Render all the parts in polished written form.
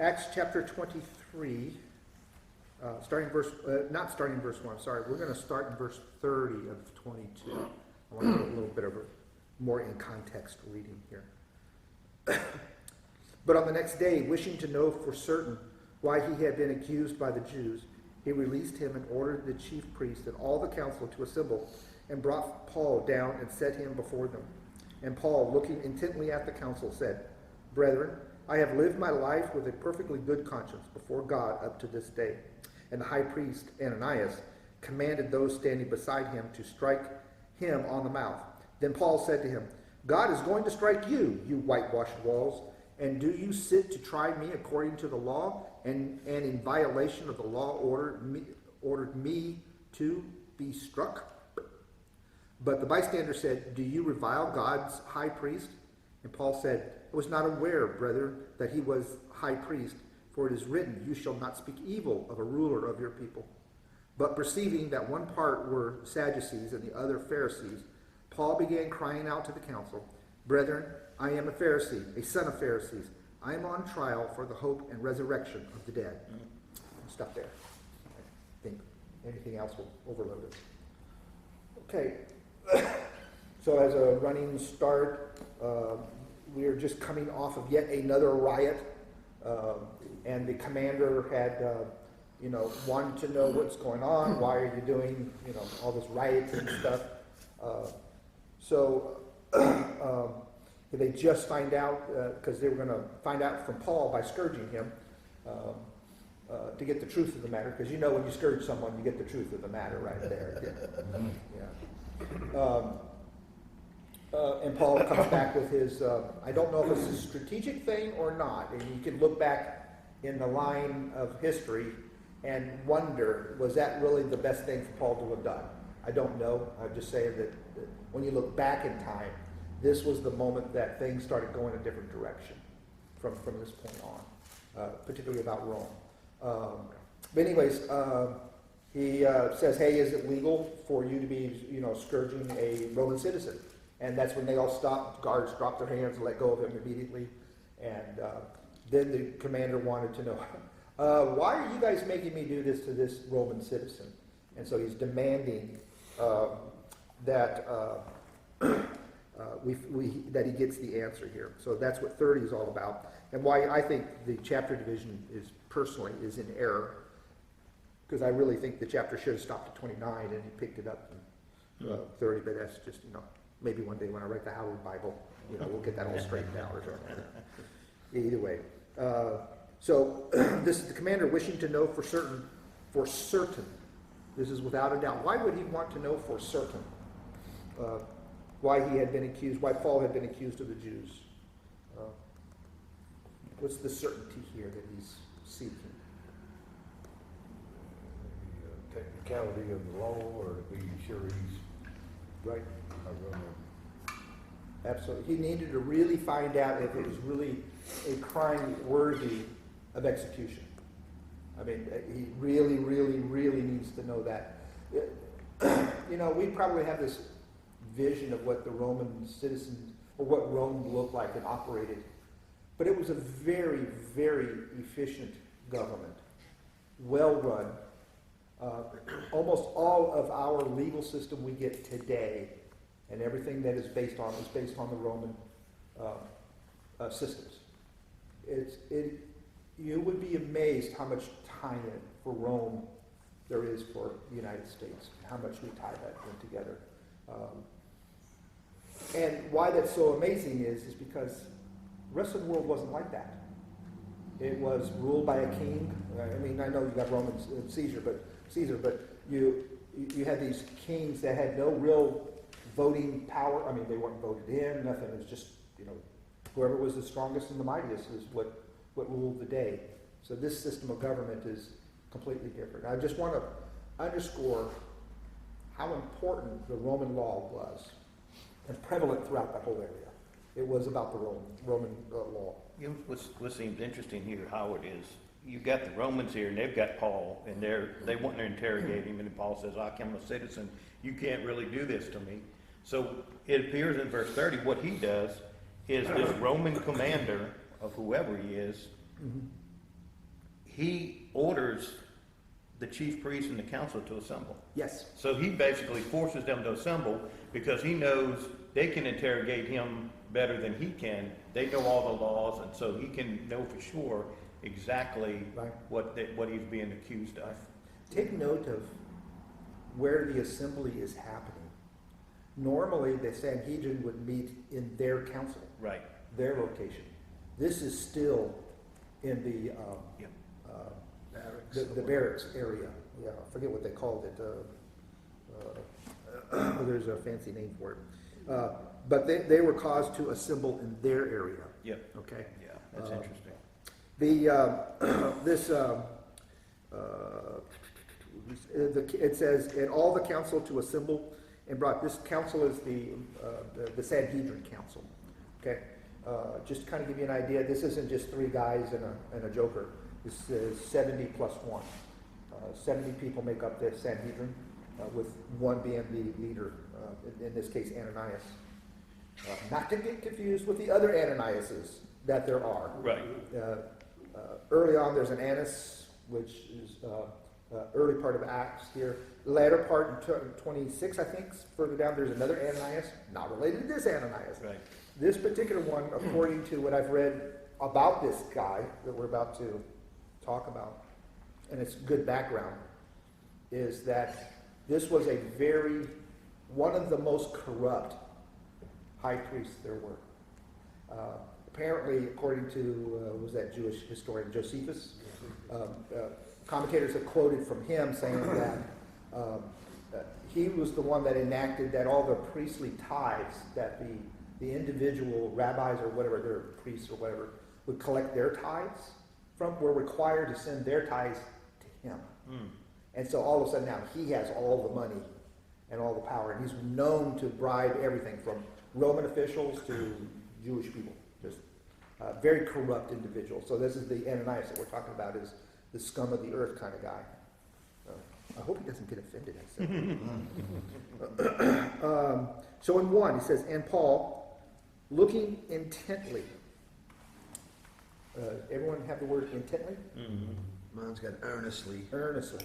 Acts chapter 23, not starting in verse 1, sorry. We're going to start in verse 30 of 22. I want to do a little bit of a more in context reading here. But on the next day, wishing to know for certain why he had been accused by the Jews, he released him and ordered the chief priest and all the council to assemble, and brought Paul down and set him before them. And Paul, looking intently at the council, said, Brethren, I have lived my life with a perfectly good conscience before God up to this day. And the high priest, Ananias, commanded those standing beside him to strike him on the mouth. Then Paul said to him, God is going to strike you, you whitewashed walls. And do you sit to try me according to the law, and in violation of the law ordered me to be struck? But the bystander said, Do you revile God's high priest? And Paul said, I was not aware, brethren, that he was high priest, for it is written, You shall not speak evil of a ruler of your people. But perceiving that one part were Sadducees and the other Pharisees, Paul began crying out to the council, Brethren, I am a Pharisee, a son of Pharisees. I am on trial for the hope and resurrection of the dead. I'll stop there. I think anything else will overload it. Okay. So as a running start, we are just coming off of yet another riot. And the commander had, wanted to know what's going on. Why are you doing, all this rioting and stuff? They just find out, because they were going to find out from Paul by scourging him, to get the truth of the matter. Because when you scourge someone, you get the truth of the matter right there. And Paul comes back with his, I don't know if it's a strategic thing or not. And you can look back in the line of history and wonder, was that really the best thing for Paul to have done? I don't know. I'm just saying that when you look back in time, this was the moment that things started going a different direction from this point on, particularly about Rome. But anyways, he says, hey, is it legal for you to be, scourging a Roman citizen? And that's when they all stopped. Guards dropped their hands and let go of him immediately. And then the commander wanted to know, why are you guys making me do this to this Roman citizen? And so he's demanding that that he gets the answer here. So that's what 30 is all about. And why I think the chapter division is in error. Because I really think the chapter should have stopped at 29 and he picked it up in 30, but that's just, maybe one day when I write the Howard Bible, we'll get that all straightened out or something. Either way. So this is the commander wishing to know for certain. This is without a doubt. Why would he want to know for certain why he had been accused, why Paul had been accused of the Jews? What's the certainty here that he's seeking? Technicality of the law, or to be sure he's right. Absolutely. He needed to really find out if it was really a crime worthy of execution. I mean, he really, really, really needs to know that. We probably have this vision of what the Roman citizens, or what Rome looked like and operated. But it was a very, very efficient government, well run. Almost all of our legal system we get today, and everything that is based on the Roman systems. You would be amazed how much tie-in for Rome there is for the United States, how much we tie that in together. And why that's so amazing is because the rest of the world wasn't like that. It was ruled by a king. I know you got Roman Caesar, but you had these kings that had no real voting power. I mean, they weren't voted in, nothing. It was just, whoever was the strongest and the mightiest is what ruled the day. So this system of government is completely different. I just want to underscore how important the Roman law was and prevalent throughout that whole area. It was about the Roman law. What seems interesting here, Howard, is you've got the Romans here, and they've got Paul, and they want to interrogate him, and Paul says, I'm a citizen. You can't really do this to me. So it appears in verse 30, what he does is this Roman commander of whoever he is he orders the chief priest and the council to assemble. Yes. So he basically forces them to assemble because he knows they can interrogate him better than he can. They know all the laws, and so he can know for sure exactly Right. what he's being accused of. Take note of where the assembly is happening. Normally, the Sanhedrin would meet in their council, Right. their location. This is still in the Yep. the barracks area. Yeah, I forget what they called it. There's a fancy name for it. But they were caused to assemble in their area. Yep. Okay. Yeah, that's interesting. It says, and all the council to assemble and brought, this council is the Sanhedrin council. Okay. Just to kind of give you an idea, this isn't just three guys and a joker. This is 70 plus one. 70 people make up the Sanhedrin, with one being the leader, in this case Ananias. Not to get confused with the other Ananiases that there are. Right. Early on, there's an Annas, which is early part of Acts here. Latter part in 26, I think, further down, there's another Ananias, not related to this Ananias. Right. This particular one, according to what I've read about this guy that we're about to talk about, and it's good background, is that this was one of the most corrupt high priests there were. Apparently, according to, was that Jewish historian Josephus? Commentators have quoted from him saying that he was the one that enacted that all the priestly tithes that the individual rabbis or whatever, their priests or whatever, would collect their tithes from, were required to send their tithes to him. And so all of a sudden now he has all the money and all the power, and he's known to bribe everything from Roman officials to Jewish people. Just very corrupt individual. So this is the Ananias that we're talking about, is the scum of the earth kind of guy. I hope he doesn't get offended. So in 1, he says, and Paul, looking intently. Everyone have the word intently? Mm-hmm. Mine's got earnestly. Earnestly.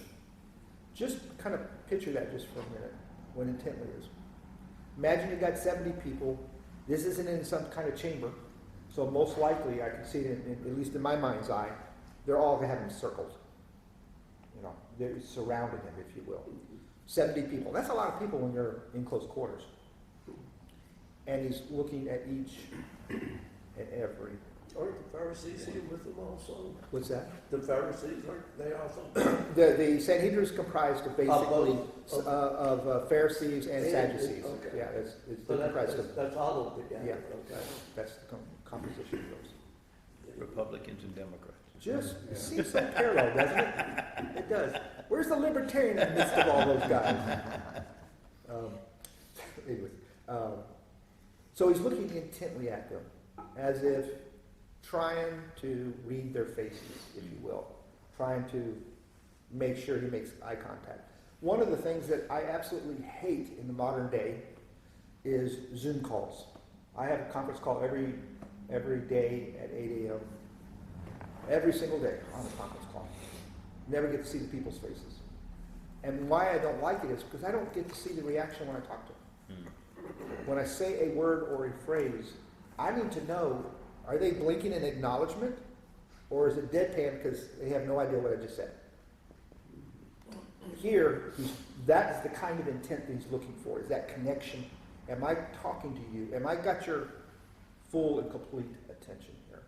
Just kind of picture that just for a minute, what intently is. Imagine you got 70 people. This isn't in some kind of chamber. So most likely, I can see it, at least in my mind's eye, they're all going to have him circled. You know, they're surrounding him, if you will. 70 people. That's a lot of people when you're in close quarters. And he's looking at each and every. Aren't the Pharisees here with them also? What's that? The Pharisees, aren't they also? The Sanhedrin is comprised of basically both. of Pharisees and Sadducees. Okay. Yeah, it's So comprised of. that's all of it, yeah. Yeah, Okay. that's the composition of those. Republicans and Democrats. Just seems so parallel, doesn't it? It does. Where's the libertarian in the midst of all those guys? Anyways, so he's looking intently at them, as if trying to read their faces, if you will, trying to make sure he makes eye contact. One of the things that I absolutely hate in the modern day is Zoom calls. I have a conference call every day at 8 a.m. Every single day on a conference call. Never get to see the people's faces. And why I don't like it is because I don't get to see the reaction when I talk to them. When I say a word or a phrase, I need to know, are they blinking in acknowledgement? Or is it deadpan because they have no idea what I just said? Here, that is the kind of intent that he's looking for, is that connection. Am I talking to you? Am I got your full and complete attention here?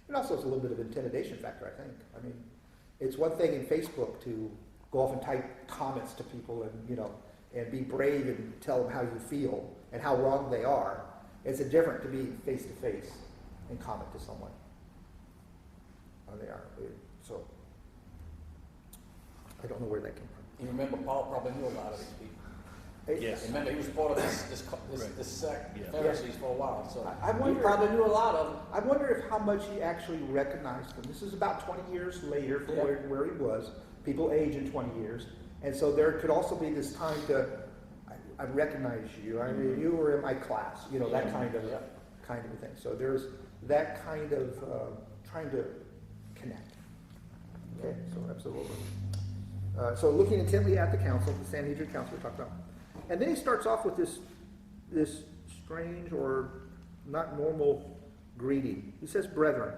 And also it's a little bit of intimidation factor, I think. I mean, it's one thing in Facebook to go off and type comments to people and, and be brave and tell them how you feel and how wrong they are. It's a different to be face to face and comment to someone. How they are. So, I don't know where that came from. You remember Paul probably knew a lot of these people. Yes. Remember, he was part of this sect, Yeah. Pharisees, for a while, so I he wonder- probably knew a lot of them. I wonder if how much he actually recognized them. This is about 20 years later from Yeah. where he was. People age in 20 years. And so there could also be this time to, I recognize you. I mean, you were in my class. That kind of a thing. So there's that kind of trying to connect. Okay, so absolutely. So looking intently at the council, the Sanhedrin council we talked about. And then he starts off with this strange or not normal greeting. He says brethren,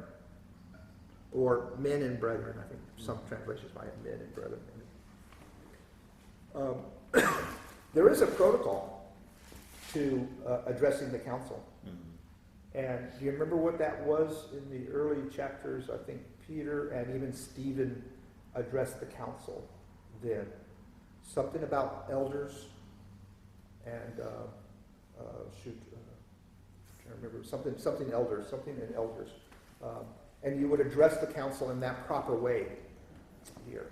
or men and brethren. I think some translations might have men and brethren. There is a protocol to addressing the council. And do you remember what that was in the early chapters? I think Peter and even Stephen addressed the council then. Something about elders and I can't remember, something elders, something in elders. And you would address the council in that proper way here.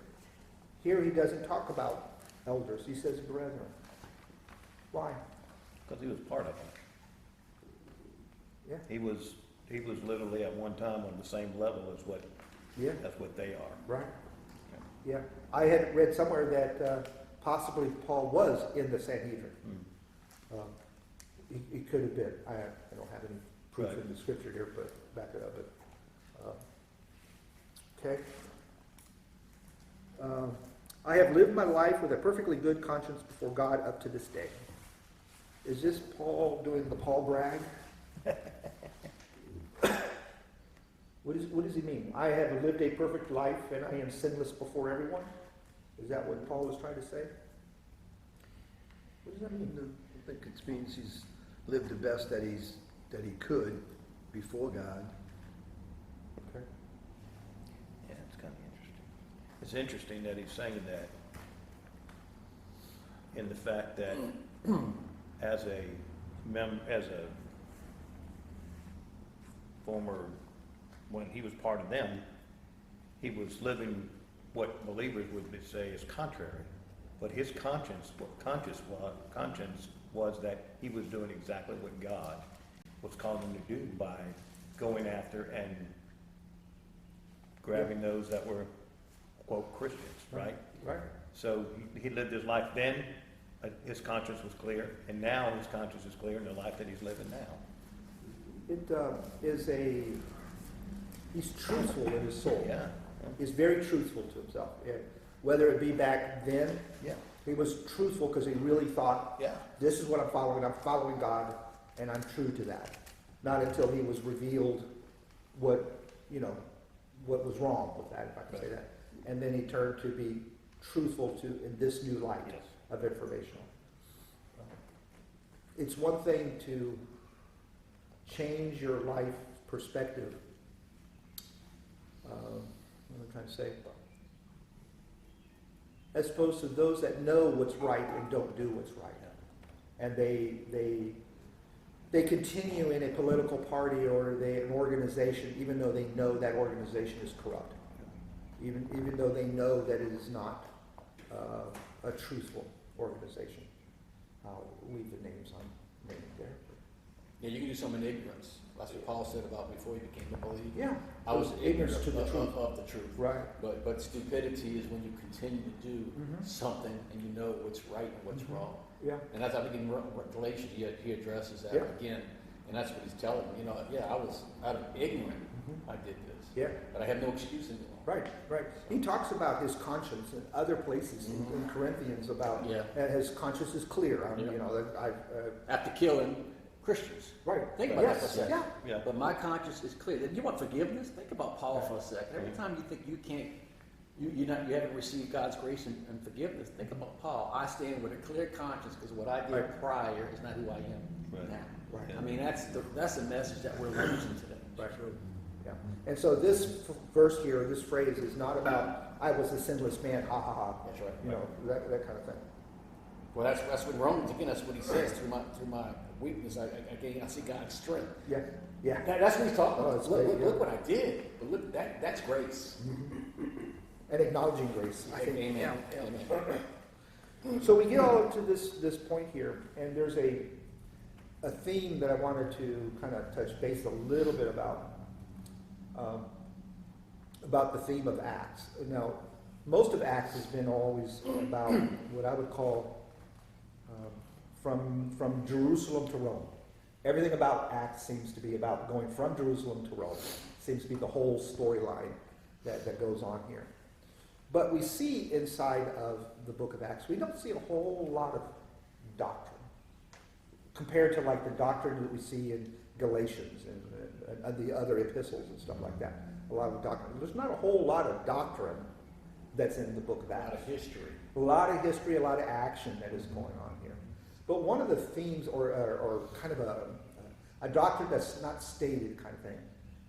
Here he doesn't talk about elders, he says brethren. Why? Because he was part of it. Yeah. He was literally at one time on the same level as what, Yeah. that's what they are. Right. Yeah. I had read somewhere that possibly Paul was in the Sanhedrin. He could have been. I don't have any proof Right. in the scripture here, but back it up. But, okay. I have lived my life with a perfectly good conscience before God up to this day. Is this Paul doing the Paul brag? What does he mean? I have lived a perfect life and I am sinless before everyone? Is that what Paul was trying to say? What does that mean? I think it means he's lived the best that he could before God. Okay. Yeah, it's kind of interesting. It's interesting that he's saying that in the fact that as a former, when he was part of them, he was living what believers would say is contrary. But his conscience was that he was doing exactly what God was calling him to do by going after and grabbing those that were, quote, Christians, right? Right. So he lived his life then, his conscience was clear, and now his conscience is clear in the life that he's living now. It is he's truthful in his soul. Yeah. He's very truthful to himself. And whether it be back then, Yeah. he was truthful because he really thought, Yeah. this is what I'm following God, and I'm true to that. Not until he was revealed what was wrong with that, if I can say that. And then he turned to be truthful to in this new light Yes. of information. It's one thing to change your life perspective. What am I trying to say? As opposed to those that know what's right and don't do what's right. And they continue in a political party or an organization even though they know that organization is corrupt. Even though they know that it is not a truthful organization. I'll leave the names on name there. Yeah, you can do some in ignorance. That's what Paul said about before he became to believe. Yeah. I was ignorant to the truth. of the truth. Right. But stupidity is when you continue to do Mhm. something and you know what's right and what's Mhm. wrong. Yeah. And that's, I think, in Galatians, he addresses that Yeah. again. And that's what he's telling me. I was out of ignorant. Mhm. I did this. Yeah. But I have no excuse anymore. Right. He talks about his conscience in other places in Corinthians about Yeah. that his conscience is clear. Yeah. After killing Christians. Right. Think about that for a Yes. second. Yeah. Yeah. But my conscience is clear. You want forgiveness? Think about Paul for a second. Every time you think you can't, you haven't received God's grace and forgiveness, think about Paul. I stand with a clear conscience because what I did Right. prior is not who I am Right. now. Right. I mean, that's the message that we're losing today. Right. Yeah. And so this verse here, this phrase is not about I was a sinless man, ha ha ha. That's right. That kind of thing. Well, that's what Romans, again, that's what he says through my weakness. I see God's strength. Yeah. Yeah. That's what he's talking Oh, about. it's Look, great, look yeah. what I did. But look, that's grace. And acknowledging grace. I think. Amen. Yeah. Amen. So we get all to this point here, and there's a theme that I wanted to kind of touch base a little bit about the theme of Acts. Now, most of Acts has been always about what I would call from Jerusalem to Rome. Everything about Acts seems to be about going from Jerusalem to Rome. Seems to be the whole storyline that goes on here. But we see inside of the book of Acts, we don't see a whole lot of doctrine compared to like the doctrine that we see in Galatians and the other epistles and stuff like that. A lot of doctrine. There's not a whole lot of doctrine that's in the book of A lot Acts. of history. A lot of history, a lot of action that is going on here. But one of the themes, or kind of a doctrine that's not stated kind of thing,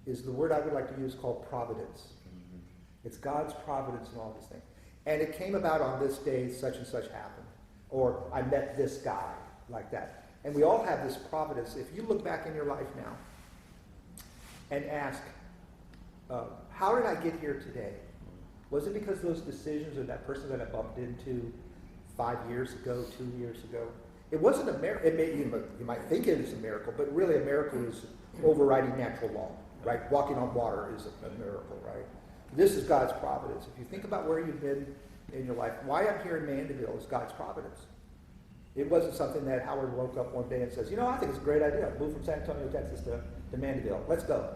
is the word I would like to use called providence. It's God's providence and all these things. And it came about on this day, such and such happened. Or I met this guy, like that. And we all have this providence. If you look back in your life now and ask, how did I get here today? Was it because those decisions or that person that I bumped into 5 years ago, 2 years ago? It wasn't a miracle. You might think it is a miracle, but really a miracle is overriding natural law, right? Walking on water is a miracle, right? This is God's providence. If you think about where you've been in your life, why I'm here in Mandeville is God's providence. It wasn't something that Howard woke up one day and says, I think it's a great idea. Move from San Antonio, Texas to Mandeville. Let's go.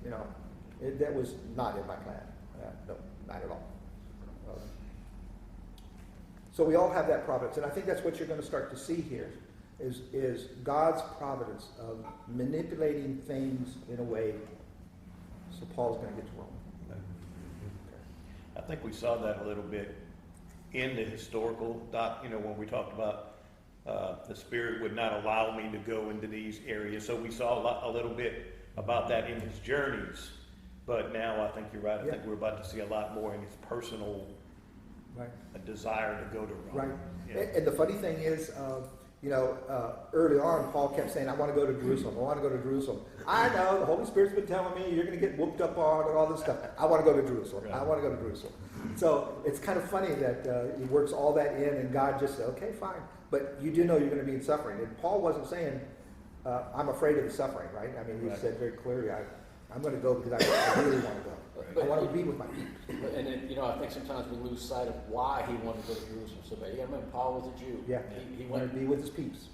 That was not in my plan. No, not at all. So we all have that providence. And I think that's what you're going to start to see here is God's providence of manipulating things in a way so Paul's going to get to Rome. I think we saw that a little bit in the historical when we talked about the Spirit would not allow me to go into these areas. So we saw a little bit about that in his journeys. But now I think you're right. I think we're about to see a lot more in his personal desire to go to Rome. Right. Yeah. And the funny thing is, early on, Paul kept saying, I want to go to Jerusalem. I want to go to Jerusalem. I know, the Holy Spirit's been telling me you're going to get whooped up on and all this stuff. I want to go to Jerusalem. Right. I want to go to Jerusalem. So it's kind of funny that he works all that in and God just said, okay, fine. But you do know you're going to be in suffering. And Paul wasn't saying, I'm afraid of the suffering, right? I mean, he said very clearly, I'm going to go because I really want to go. I want to be with my people. And then, I think sometimes we lose sight of why he wanted to go to Jerusalem so bad. You got to remember, Paul was a Jew. Yeah. He wanted went to be with his peeps.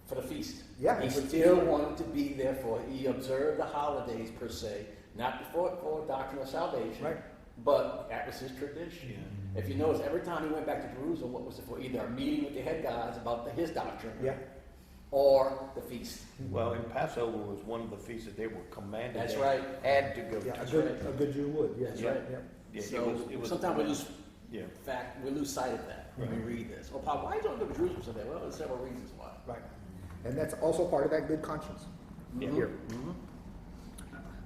for the feast. Yeah. He still wanted to be there for it. He observed the holidays per se, not for doctrine of salvation. Right. But that was his tradition. Yeah. If you notice, every time he went back to Jerusalem, what was it for? Either a meeting with the head guys about his doctrine, Yeah. or the feast. Well, and Passover was one of the feasts that they were commanded. That's they right. Had to go Yeah, to. a good Jew would, yes. That's right. Yeah. Yeah, So it was sometimes we lose Yeah. fact, we lose sight of that when we read this. Well, Paul, why don't you go to Jerusalem so bad? Well, there's several reasons why. Right. And that's also part of that good conscience Yeah. here.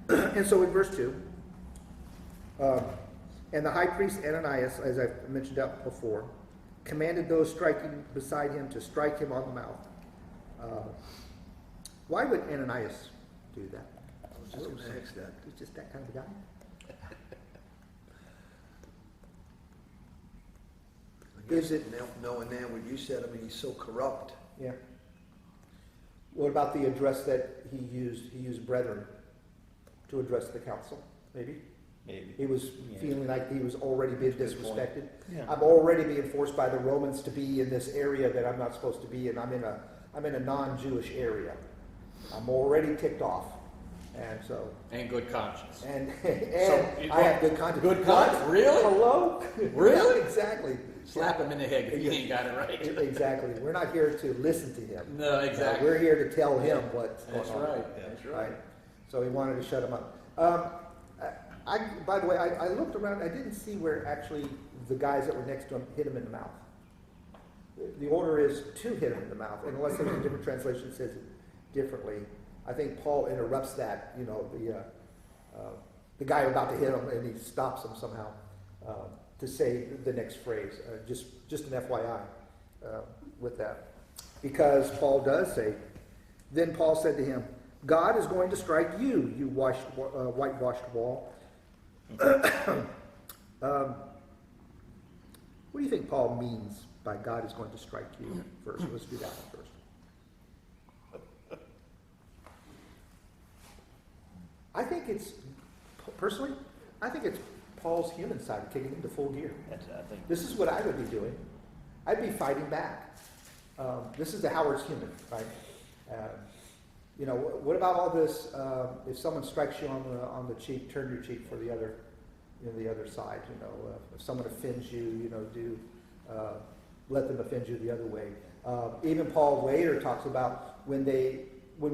And so in verse 2, and the high priest Ananias, as I mentioned out before, commanded those striking beside him to strike him on the mouth. Why would Ananias do that? I was just going to ask that. He's just that kind of a guy. Is it- Knowing now what you said, I mean, he's so corrupt. Yeah. What about the address that he used? He used brethren to address the council, maybe? Maybe. He was feeling like he was already being disrespected. Yeah. I'm already being forced by the Romans to be in this area that I'm not supposed to be in. I'm in a non-Jewish area. I'm already ticked off. And so, And good conscience. and So, I have good conscience. Good conscience? What? Really? Hello? Really? Yeah, exactly. Slap him in the head if he ain't got it right. Exactly. We're not here to listen to him. No, exactly. We're here to tell him what's going That's on. right. Yeah. That's Right. right. So he wanted to shut him up. By the way, I looked around. I didn't see where actually the guys that were next to him hit him in the mouth. The order is to hit him in the mouth, and unless there's a different translation that says it differently. I think Paul interrupts that. The guy about to hit him, and he stops him somehow to say the next phrase. Just an FYI with that, because Paul does say. Then Paul said to him, God is going to strike you, you whitewashed wall. What do you think Paul means by God is going to strike you first? Let's do that one first. I think it's Paul's human side kicking into full gear. I think. This is what I would be doing. I'd be fighting back. This is the Howard's human, right? What about all this? If someone strikes you on the cheek, turn your cheek for the other. the other side. If someone offends you, let them offend you the other way. Even Paul later talks about when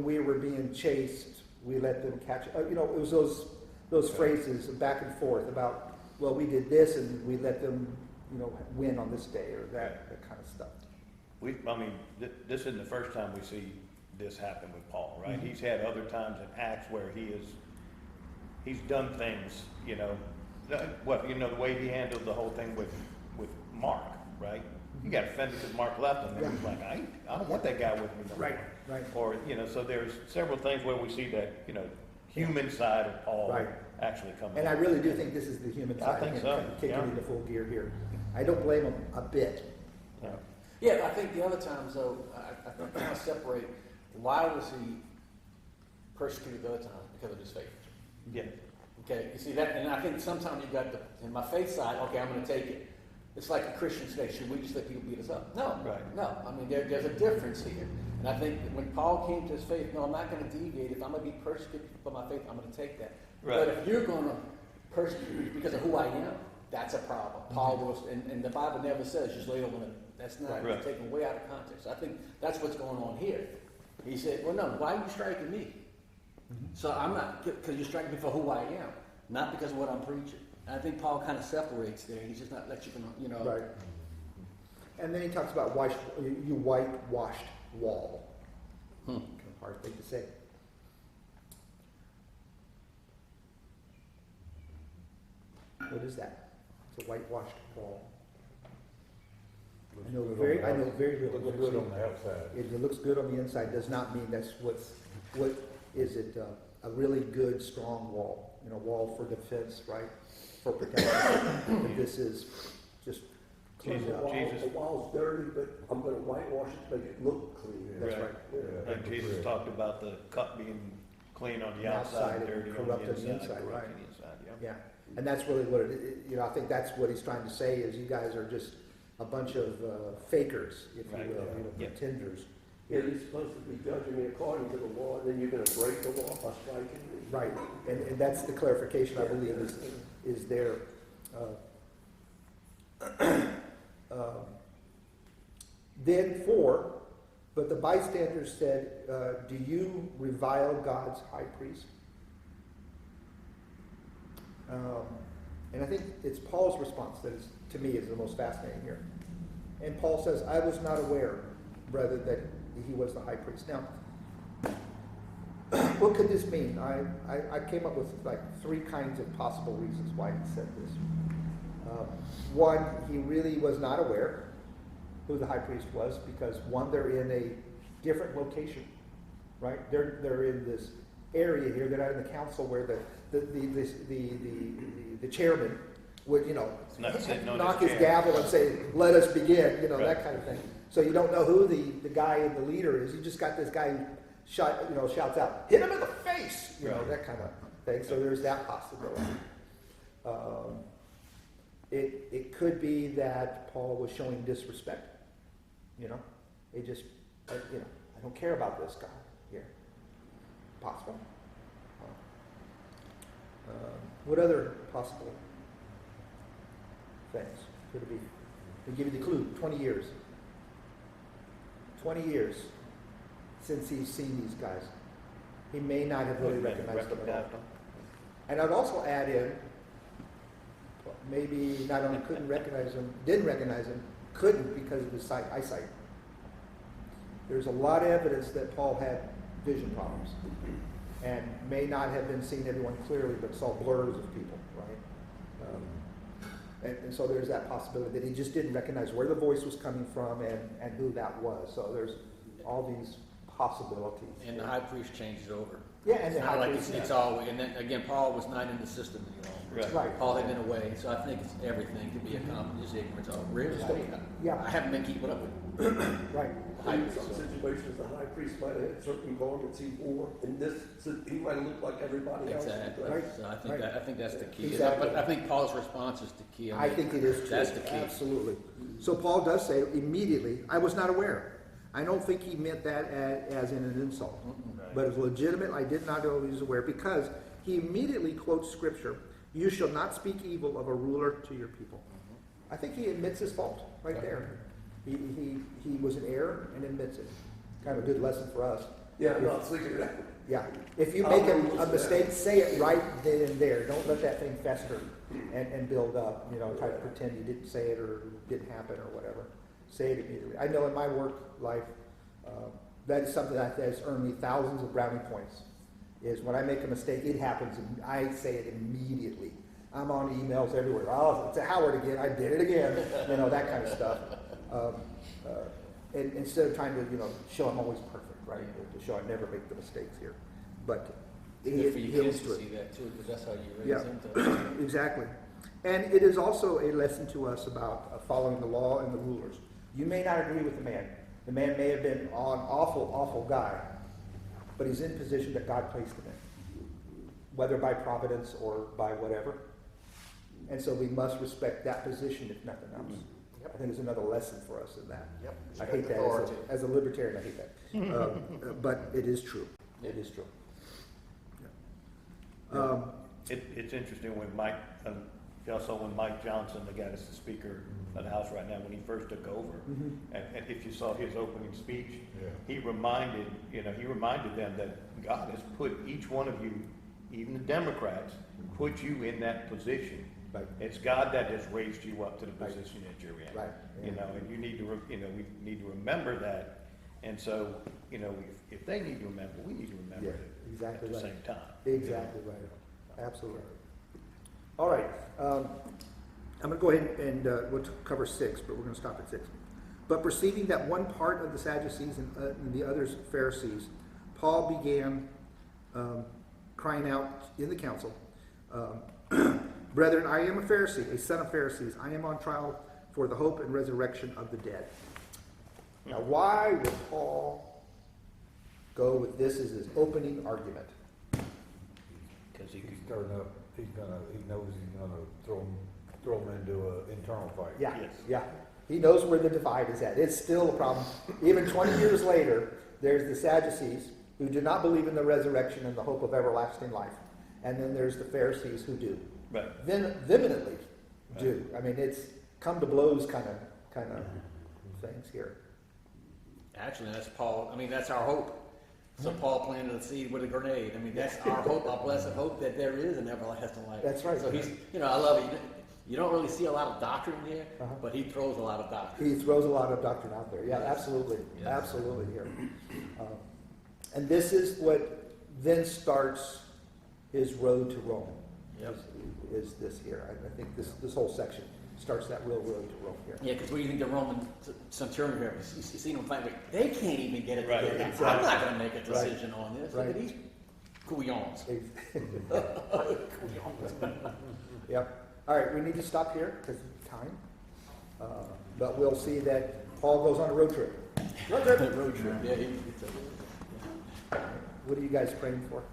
we were being chased, we let them catch. It was those phrases back and forth about, well, we did this and we let them, win on this day, or that kind of stuff. This isn't the first time we see this happen with Paul, right? Mm-hmm. He's had other times in Acts where he's done things, the way he handled the whole thing with Mark, right? He got offended because Mark left him, and he's like, I don't want that guy with me. No more. Right. Or, so there's several things where we see that, human side of Paul Right. actually coming. And I really do think this is the human side. I think of him so, kind of kicking yeah. into full gear here. I don't blame him a bit. Yeah. Yeah, I think the other times, though, I think kind of separate, why was he persecuted the other times? Because of his faith. Yeah. Okay, you see that, and I think sometimes you got in my faith side, okay, I'm going to take it. It's like a Christian today. Should we just let people beat us up? No, Right. no. I mean, there's a difference here. And I think that when Paul came to his faith, no, I'm not going to deviate. If I'm going to be persecuted for my faith, I'm going to take that. Right. But if you're going to persecute me because of who I am, that's a problem. Paul was, and the Bible never says just lay over them. That's not Right. taken way out of context. I think that's what's going on here. He said, well, no, why are you striking me? So I'm not, because you're striking me for who I am, not because of what I'm preaching. And I think Paul kind of separates there. He's just not let you know. Right. And then he talks about you whitewashed wall. Kind of hard thing to say. What is that? It's a whitewashed wall. I know very little. Looks good on the outside. It looks good on the inside does not mean that's what is it, a really good, strong wall, wall for defense, right? For protection. But this is just cleaned Jesus. up. Jesus. The wall's dirty, but I'm gonna whitewash it to make it look clean. That's Right. right. Yeah. Like Jesus talked about the cup being clean on the The outside outside, and dirty on corrupt the inside, corrupt right. on the inside, yeah. Yeah, and that's really what I think that's what he's trying to say is you guys are just a bunch of fakers, if you Right. will, Yeah. pretenders. Yeah, you're supposed to be judging me according to the law, then you're gonna break the law by striking me. Right, and that's the clarification I believe is there. Then 4, but the bystanders said, do you revile God's high priest? And I think it's Paul's response that is, to me, is the most fascinating here. And Paul says, I was not aware, brother, that he was the high priest. Now, what could this mean? I came up with like 3 kinds of possible reasons why he said this. One, he really was not aware who the high priest was because, one, they're in a different location, right? They're in this area here. They're not in the council where the chairman would, Not sitting on knock his his chair. gavel and say, "Let us begin," Right. that kind of thing. So you don't know who the guy and the leader is. You just got this guy who shouts out, "Hit him in the face," Right. that kind of thing. So there's that possibility. It could be that Paul was showing disrespect. It just, I don't care about this guy here. Possible. What other possible things could it be? To give you the clue, 20 years. 20 years since he's seen these guys. He may not have really recognized them at all. And I'd also add in, maybe not only couldn't recognize them, didn't recognize them, couldn't because of his eyesight. There's a lot of evidence that Paul had vision problems and may not have been seeing everyone clearly, but saw blurs of people, right? And so there's that possibility that he just didn't recognize where the voice was coming from and who that was. So there's all these possibilities. And the high priest changes over. Yeah, and It's the not high like priest, it's yeah. always, and then again, Paul was not in the system Right. Right. Paul had been away, so I think it's everything could be accomplished, just ignorance of really. Yeah. I haven't been keeping up with it. Right. In some situations, the high priest might have had certain garments he wore, and he might have looked like everybody else. Exactly. Right. So I think Right. I think that's the key. Exactly. But I think Paul's response is the key. I think it is too. That's the key. Absolutely. So Paul does say immediately, I was not aware. I don't think he meant that as in an insult. Right. But it's legitimate. I did not know he was aware because he immediately quotes scripture. You shall not speak evil of a ruler to your people. I think he admits his fault right there. He was in error and admits it. Kind of a good lesson for us. Yeah, I'm not thinking that. Yeah. If you make a mistake, say it right then and there. Don't let that thing fester and build up. You know, try to pretend you didn't say it or it didn't happen or whatever. Say it immediately. I know in my work life, that is something that has earned me thousands of brownie points. Is when I make a mistake, it happens, and I say it immediately. I'm on emails everywhere. Oh, it's a Howard again. I did it again. You know, that kind of stuff. And instead of trying to, you know, show I'm always perfect, right? To show I never make the mistakes here. But Good for your kids to to it. see that too, because that's how you raise them to. Exactly. And it is also a lesson to us about following the law and the rulers. You may not agree with the man. The man may have been an awful, awful guy, but he's in position that God placed him in, whether by providence or by whatever. And so we must respect that position, if nothing else. Yep. I think there's another lesson for us in that. Yep. I hate that Authority. as a libertarian. I hate that, but it is true. It is true. Yeah. It's interesting when Mike, also when Mike Johnson, the guy that's the Speaker of the House right now, when he first took over, and if you saw his opening speech, he reminded them that God has put each one of you, even the Democrats, put you in that position. Right. It's God that has raised you up to the position that you're in. Right. You know, and you need to, we need to remember that. And so, you know, if they need to remember, we need to remember it exactly at the right. same time. Exactly right. Absolutely. All right. I'm going to go ahead and we'll cover 6, but we're going to stop at 6. But perceiving that one part of the Sadducees and the others Pharisees, Paul began crying out in the council, Brethren, I am a Pharisee, a son of Pharisees. I am on trial for the hope and resurrection of the dead. Now, why would Paul go with this as his opening argument? Because he He's could, stirring up, he knows he's gonna throw him into an internal fight. Yeah, Yes. yeah. He knows where the divide is at. It's still a problem. Even 20 years later, there's the Sadducees who do not believe in the resurrection and the hope of everlasting life. And then there's the Pharisees who do. right. Vehemently do. I mean, it's come to blows kind of things here. Actually, that's Paul. I mean, that's our hope. So Paul planted a seed with a grenade. I mean, that's our hope, our blessed hope that there is an everlasting life. That's right. So he's, you know, I love it. You don't really see a lot of doctrine here, but he throws a lot of doctrine. He throws a lot of doctrine out there. Yeah, absolutely. Yes. Absolutely here. And this is what then starts his road to Rome. Yep. Is this here. I think this whole section starts that real road to Rome here. Yeah, because what do you think the Roman centurion here? You see them fighting, they can't even get it Right, together. exactly. I'm not going to make a decision on this. Right. Look at these couillons. Yep. All right, we need to stop here because of time. But we'll see that Paul goes on a road trip. Road trip. Road trip. Yeah, What are you guys praying for?